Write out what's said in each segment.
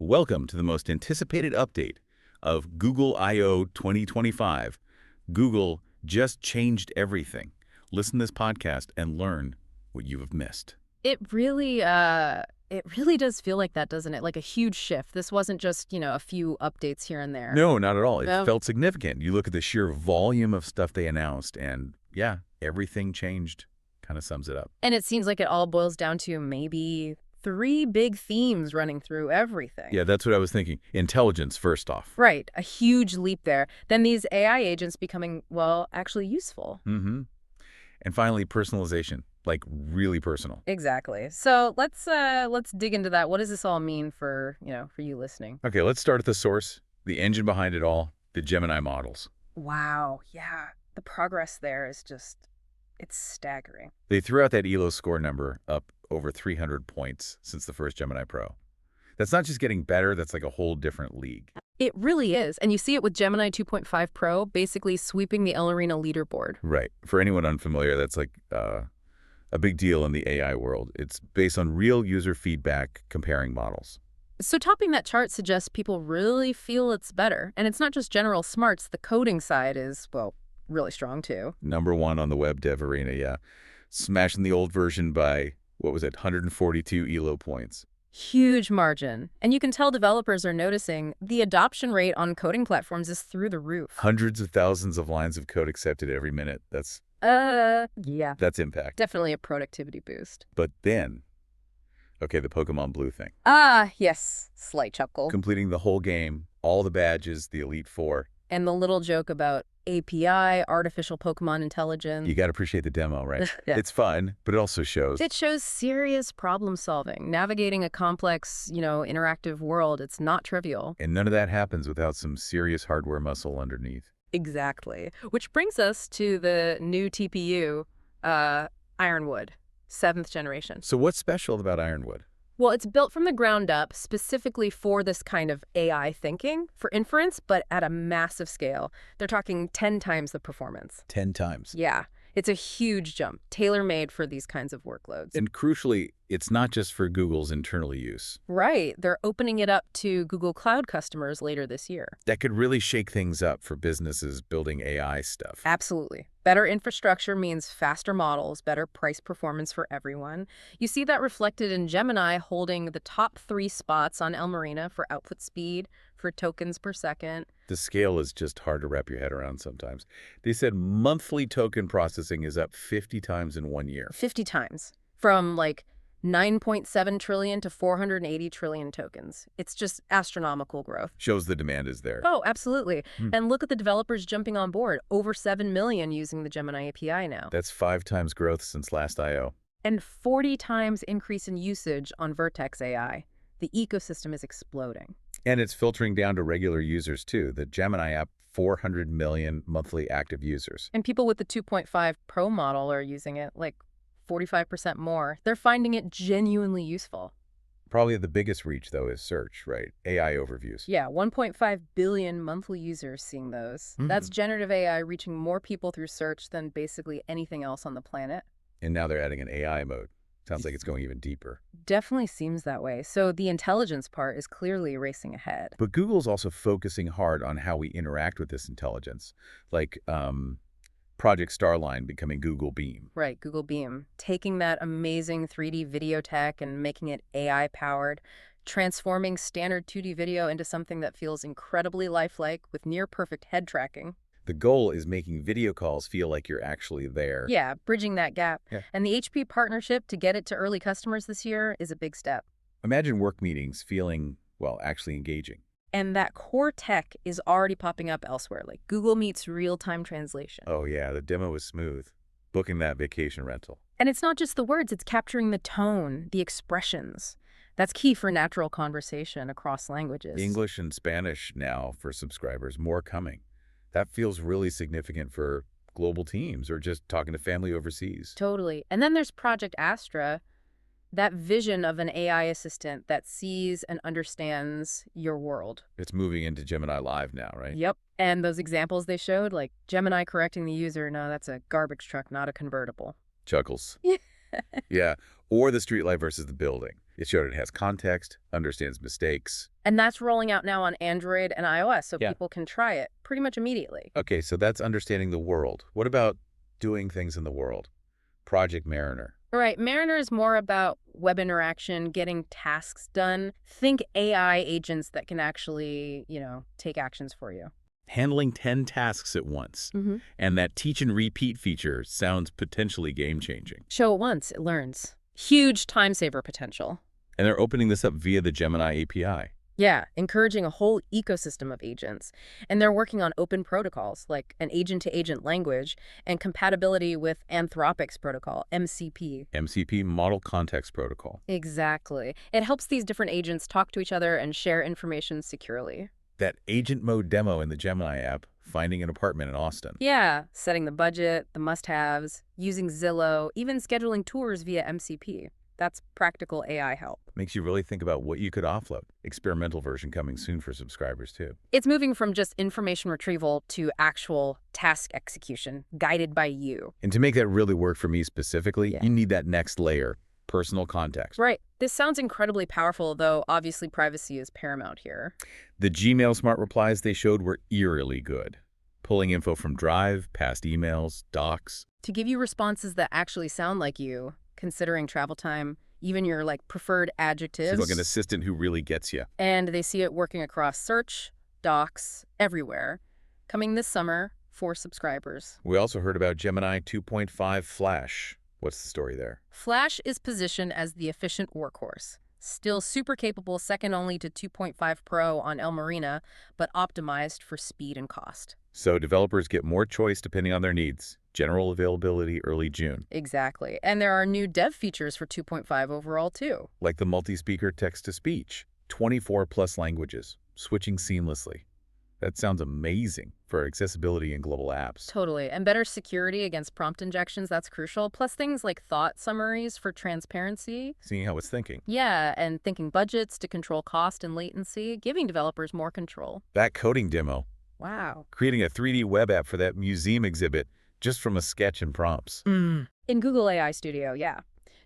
Welcome to the most anticipated update of Google I/O 2025. Google just changed everything. Listen to this podcast and learn what you have missed. It really does feel like that, doesn't it? Like a huge shift. This wasn't just, a few updates here and there. No, not at all. It No. felt significant. You look at the sheer volume of stuff they announced, and yeah, everything changed. Kind of sums it up. And it seems like it all boils down to maybe 3 big themes running through everything. Yeah, that's what I was thinking. Intelligence, first off. Right. A huge leap there. Then these AI agents becoming, well, actually useful. Mm-hmm. And finally, personalization, like really personal. Exactly. So let's dig into that. What does this all mean for you listening? Okay, let's start at the source, the engine behind it all, the Gemini models. Wow. Yeah. The progress there is it's staggering. They threw out that ELO score number up over 300 points since the first Gemini Pro. That's not just getting better, that's like a whole different league. It really is. And you see it with Gemini 2.5 Pro basically sweeping the El Arena leaderboard. Right. For anyone unfamiliar, that's like a big deal in the AI world. It's based on real user feedback comparing models. So topping that chart suggests people really feel it's better. And it's not just general smarts. The coding side is, well, really strong too. #1 on the web dev arena, yeah. Smashing the old version by, 142 ELO points. Huge margin. And you can tell developers are noticing the adoption rate on coding platforms is through the roof. Hundreds of thousands of lines of code accepted every minute. Yeah. That's impact. Definitely a productivity boost. But then, okay, the Pokemon Blue thing. Ah, yes. Slight chuckle. Completing the whole game, all the badges, the Elite Four. And the little joke about API, artificial Pokemon intelligence. You got to appreciate the demo, right? Yeah. It's fun, but it also shows. It shows serious problem solving. Navigating a complex, interactive world, it's not trivial. And none of that happens without some serious hardware muscle underneath. Exactly. Which brings us to the new TPU, Ironwood, 7th generation. So what's special about Ironwood? Well, it's built from the ground up specifically for this kind of AI thinking, for inference, but at a massive scale. They're talking 10 times the performance. 10 times. Yeah, it's a huge jump, tailor-made for these kinds of workloads. And crucially, it's not just for Google's internal use. Right. They're opening it up to Google Cloud customers later this year. That could really shake things up for businesses building AI stuff. Absolutely. Better infrastructure means faster models, better price performance for everyone. You see that reflected in Gemini holding the top 3 spots on El Marina for output speed, for tokens per second. The scale is just hard to wrap your head around sometimes. They said monthly token processing is up 50 times in 1 year. 50 times. From 9.7 trillion to 480 trillion tokens. It's just astronomical growth. Shows the demand is there. Oh, absolutely. And look at the developers jumping on board. Over 7 million using the Gemini API now. That's 5 times growth since last I/O. And 40 times increase in usage on Vertex AI. The ecosystem is exploding. And it's filtering down to regular users too. The Gemini app, 400 million monthly active users. And people with the 2.5 Pro model are using it 45% more. They're finding it genuinely useful. Probably the biggest reach, though, is search, right? AI overviews. Yeah, 1.5 billion monthly users seeing those. That's generative AI reaching more people through search than basically anything else on the planet. And now they're adding an AI mode. Sounds like it's going even deeper. Definitely seems that way. So the intelligence part is clearly racing ahead. But Google's also focusing hard on how we interact with this intelligence. Like Project Starline becoming Google Beam. Right, Google Beam. Taking that amazing 3D video tech and making it AI-powered, transforming standard 2D video into something that feels incredibly lifelike with near-perfect head tracking. The goal is making video calls feel like you're actually there. Yeah, bridging that gap. Yeah. And the HP partnership to get it to early customers this year is a big step. Imagine work meetings feeling, actually engaging. And that core tech is already popping up elsewhere, like Google Meet's real-time translation. Oh yeah, the demo was smooth. Booking that vacation rental. And it's not just the words, it's capturing the tone, the expressions. That's key for natural conversation across languages. English and Spanish now for subscribers, more coming. That feels really significant for global teams or just talking to family overseas. Totally. And then there's Project Astra, that vision of an AI assistant that sees and understands your world. It's moving into Gemini Live now, right? Yep. And those examples they showed, like Gemini correcting the user, no, that's a garbage truck, not a convertible. Chuckles. Yeah. Yeah. Or the streetlight versus the building. It showed it has context, understands mistakes. And that's rolling out now on Android and iOS, so Yeah. people can try it pretty much immediately. Okay, so that's understanding the world. What about doing things in the world? Project Mariner. All right, Mariner is more about web interaction, getting tasks done. Think AI agents that can actually, take actions for you. Handling 10 tasks at once. Mm-hmm. And that teach and repeat feature sounds potentially game-changing. Show it once, it learns. Huge time saver potential. And they're opening this up via the Gemini API. Yeah, encouraging a whole ecosystem of agents. And they're working on open protocols, like an agent-to-agent language and compatibility with Anthropic's protocol, MCP. MCP, Model Context Protocol. Exactly. It helps these different agents talk to each other and share information securely. That agent mode demo in the Gemini app, finding an apartment in Austin. Yeah, setting the budget, the must-haves, using Zillow, even scheduling tours via MCP. That's practical AI help. Makes you really think about what you could offload. Experimental version coming soon for subscribers, too. It's moving from just information retrieval to actual task execution, guided by you. And to make that really work for me specifically, Yeah. you need that next layer, personal context. Right. This sounds incredibly powerful, though obviously privacy is paramount here. The Gmail smart replies they showed were eerily good. Pulling info from Drive, past emails, docs. To give you responses that actually sound like you, considering travel time, even your preferred adjectives. It's like an assistant who really gets you. And they see it working across search, docs, everywhere. Coming this summer for subscribers. We also heard about Gemini 2.5 Flash. What's the story there? Flash is positioned as the efficient workhorse. Still super capable, second only to 2.5 Pro on El Marina, but optimized for speed and cost. So developers get more choice depending on their needs. General availability early June. Exactly. And there are new dev features for 2.5 overall, too. Like the multi-speaker text-to-speech. 24 plus languages. Switching seamlessly. That sounds amazing for accessibility in global apps. Totally. And better security against prompt injections, that's crucial. Plus things like thought summaries for transparency. Seeing how it's thinking. Yeah, and thinking budgets to control cost and latency, giving developers more control. That coding demo. Wow. Creating a 3D web app for that museum exhibit just from a sketch and prompts. In Google AI Studio, yeah.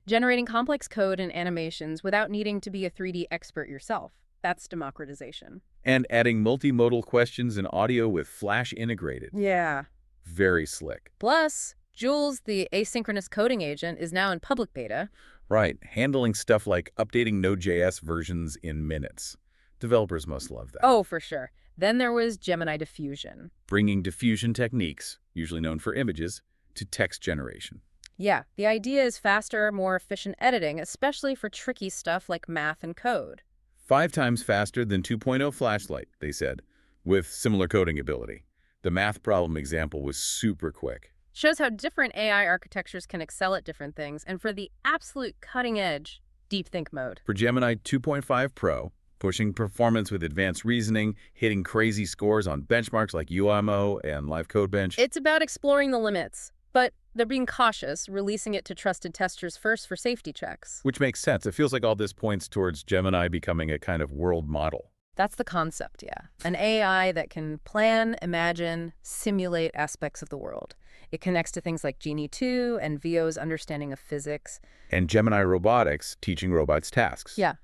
Generating complex code and animations without needing to be a 3D expert yourself. That's democratization. And adding multimodal questions and audio with Flash integrated. Yeah. Very slick. Plus, Jules, the asynchronous coding agent, is now in public beta. Right, handling stuff like updating Node.js versions in minutes. Developers must love that. Oh, for sure. Then there was Gemini Diffusion. Bringing diffusion techniques, usually known for images, to text generation. Yeah, the idea is faster, more efficient editing, especially for tricky stuff like math and code. 5 times faster than 2.0 Flashlight, they said, with similar coding ability. The math problem example was super quick. Shows how different AI architectures can excel at different things, and for the absolute cutting edge, DeepThink mode. For Gemini 2.5 Pro, pushing performance with advanced reasoning, hitting crazy scores on benchmarks like UIMO and Live Code Bench. It's about exploring the limits, but they're being cautious, releasing it to trusted testers first for safety checks. Which makes sense. It feels like all this points towards Gemini becoming a kind of world model. That's the concept, yeah. An AI that can plan, imagine, simulate aspects of the world. It connects to things like Genie 2 and VO's understanding of physics. And Gemini Robotics teaching robots tasks. Yeah.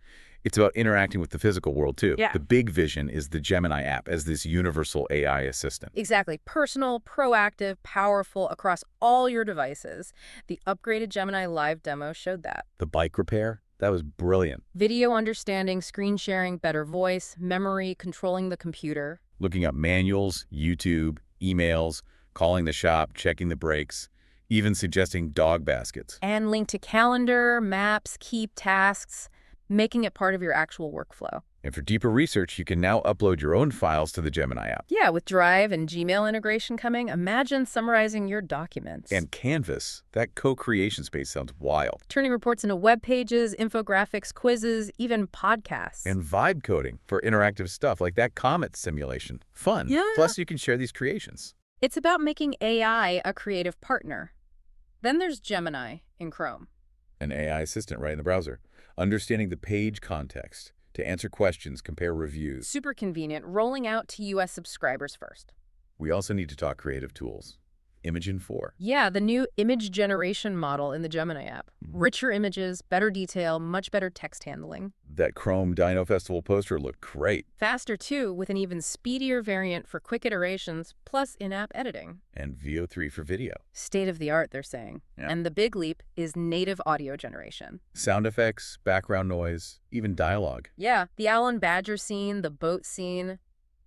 It's about interacting with the physical world, too. Yeah. The big vision is the Gemini app as this universal AI assistant. Exactly. Personal, proactive, powerful across all your devices. The upgraded Gemini Live demo showed that. The bike repair? That was brilliant. Video understanding, screen sharing, better voice, memory, controlling the computer. Looking up manuals, YouTube, emails, calling the shop, checking the brakes, even suggesting dog baskets. And link to calendar, maps, keep tasks, making it part of your actual workflow. And for deeper research, you can now upload your own files to the Gemini app. Yeah, with Drive and Gmail integration coming, imagine summarizing your documents. And Canvas, that co-creation space sounds wild. Turning reports into web pages, infographics, quizzes, even podcasts. And vibe coding for interactive stuff like that comet simulation. Fun. Yeah. Plus, you can share these creations. It's about making AI a creative partner. Then there's Gemini in Chrome. An AI assistant right in the browser. Understanding the page context to answer questions, compare reviews. Super convenient, rolling out to US subscribers first. We also need to talk creative tools. Imagen 4. Yeah, the new image generation model in the Gemini app. Richer images, better detail, much better text handling. That Chrome Dino Festival poster looked great. Faster, too, with an even speedier variant for quick iterations, plus in-app editing. And VO3 for video. State-of-the-art, they're saying. Yeah. And the big leap is native audio generation. Sound effects, background noise, even dialogue. Yeah, the owl and badger scene, the boat scene.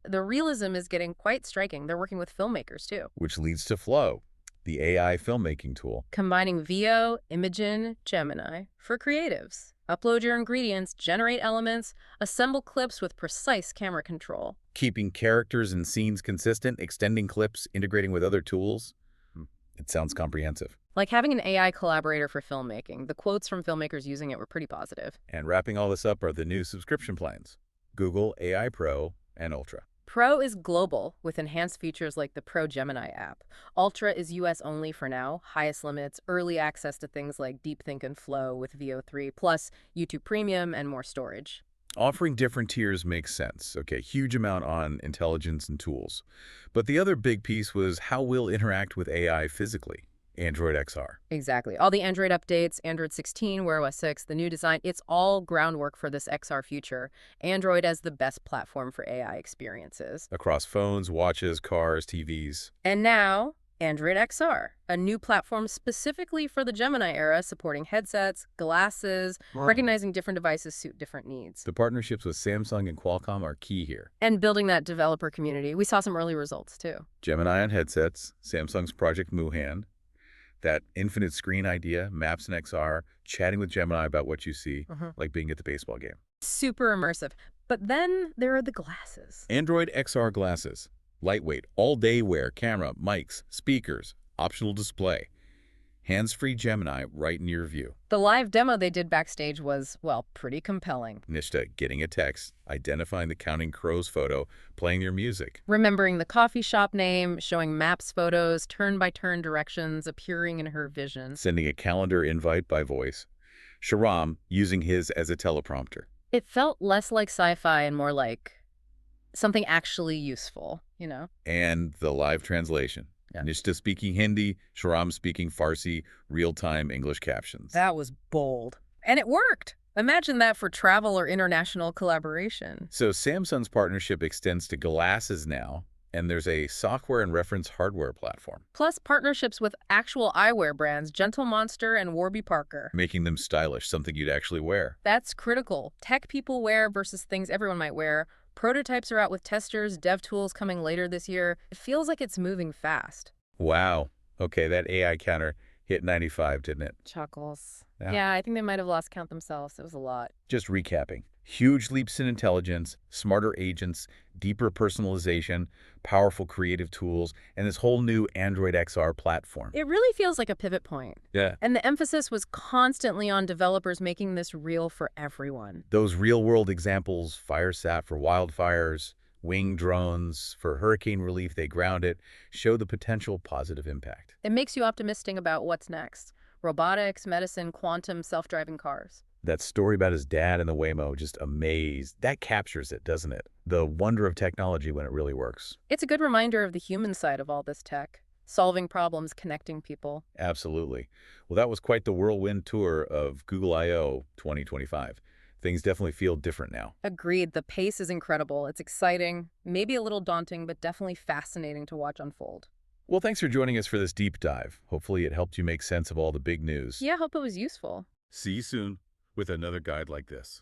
The realism is getting quite striking. They're working with filmmakers, too. Which leads to Flow, the AI filmmaking tool. Combining VO, Imagen, Gemini for creatives. Upload your ingredients, generate elements, assemble clips with precise camera control. Keeping characters and scenes consistent, extending clips, integrating with other tools. It sounds comprehensive. Like having an AI collaborator for filmmaking. The quotes from filmmakers using it were pretty positive. And wrapping all this up are the new subscription plans. Google AI Pro and Ultra. Pro is global, with enhanced features like the Pro Gemini app. Ultra is US only for now, highest limits, early access to things like DeepThink and Flow with VO3, plus YouTube Premium and more storage. Offering different tiers makes sense. Okay, huge amount on intelligence and tools. But the other big piece was how we'll interact with AI physically. Android XR. Exactly. All the Android updates, Android 16, Wear OS 6, the new design, it's all groundwork for this XR future. Android as the best platform for AI experiences. Across phones, watches, cars, TVs. And now, Android XR, a new platform specifically for the Gemini era, supporting headsets, glasses, recognizing different devices suit different needs. The partnerships with Samsung and Qualcomm are key here. And building that developer community. We saw some early results, too. Gemini on headsets, Samsung's Project Muhan, that infinite screen idea, maps in XR, chatting with Gemini about what you see, like being at the baseball game. Super immersive. But then there are the glasses. Android XR glasses. Lightweight, all-day wear, camera, mics, speakers, optional display. Hands-free Gemini right in your view. The live demo they did backstage was, well, pretty compelling. Nishta getting a text, identifying the Counting Crows photo, playing your music. Remembering the coffee shop name, showing maps photos, turn-by-turn directions appearing in her vision. Sending a calendar invite by voice. Sharam using his as a teleprompter. It felt less like sci-fi and more like something actually useful, you know? And the live translation. Yeah. Nishta speaking Hindi, Sharam speaking Farsi, real-time English captions. That was bold. And it worked. Imagine that for travel or international collaboration. So Samsung's partnership extends to glasses now, and there's a software and reference hardware platform. Plus partnerships with actual eyewear brands, Gentle Monster and Warby Parker. Making them stylish, something you'd actually wear. That's critical. Tech people wear versus things everyone might wear. Prototypes are out with testers, dev tools coming later this year. It feels like it's moving fast. Wow. Okay, that AI counter hit 95, didn't it? Chuckles. Yeah. Yeah, I think they might have lost count themselves. It was a lot. Just recapping. Huge leaps in intelligence, smarter agents, deeper personalization, powerful creative tools, and this whole new Android XR platform. It really feels like a pivot point. Yeah. And the emphasis was constantly on developers making this real for everyone. Those real-world examples, FireSat for wildfires, wing drones for hurricane relief, they ground it, show the potential positive impact. It makes you optimistic about what's next. Robotics, medicine, quantum, self-driving cars. That story about his dad in the Waymo, just amazed. That captures it, doesn't it? The wonder of technology when it really works. It's a good reminder of the human side of all this tech. Solving problems, connecting people. Absolutely. Well, that was quite the whirlwind tour of Google I/O 2025. Things definitely feel different now. Agreed. The pace is incredible. It's exciting, maybe a little daunting, but definitely fascinating to watch unfold. Well, thanks for joining us for this deep dive. Hopefully it helped you make sense of all the big news. Yeah, I hope it was useful. See you soon with another guide like this.